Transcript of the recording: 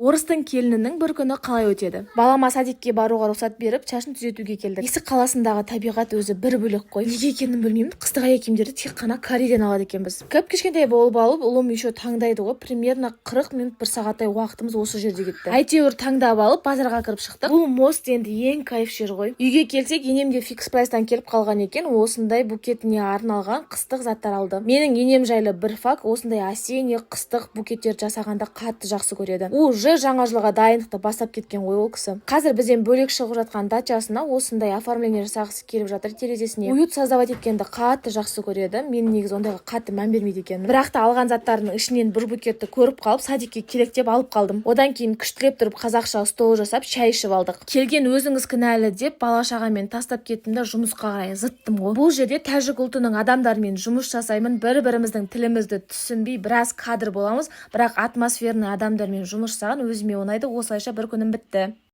Орыстың келінінің бір күні қалай өтеді? Балама садикке баруға рұқсат беріп, шашын түзетуге келдік. Есік қаласындағы табиғат өзі бір бөлек қой. Неге екенін білмеймін, қыстық аяқ киімдерді тек қана Кореяден алады екенбіз. Кішкентай болып алып, ұлым еще таңдайды ғой. Примерно 40 минут бір сағаттай уақытымыз осы жерде кетті. Әйтеуір таңдап алып, базарға кіріп шықтық. Бұл мост енді ең кайф жер ғой. Үйге келсек, енем де фикс прайстан келіп қалған екен. Осындай букетіне арналған қыстық заттар алды. Менің енем жайлы бір факт, осындай осенний қыстық букеттер жасағанда қатты жақсы көреді. Жаңа жылға дайындықты бастап кеткен ғой ол кісі. Қазір бізден бөлек шығып жатқан дачасына осындай оформление жасағысы келіп жатыр. Терезесіне уют создавать еткенді қатты жақсы көреді. Мен негізі ондайға қатты мән бермейді екенмін. Бірақ та алған заттарының ішінен бір букетті көріп қалып, садикке керек деп алып қалдым. Одан кейін күштілеп тұрып қазақша стол жасап, шай ішіп алдық. Келген өзіңіз кінәлі деп бала-шағамен тастап кеттім де жұмысқа қарай зыттым ғой. Бұл жерде тәжік ұлтының адамдарымен жұмыс жасаймын. Бір-біріміздің тілімізді түсінбей біраз кадр боламыз, бірақ атмосферный адамдармен жұмыс жасаған өзіме ұнайды. Осылайша бір күнім бітті.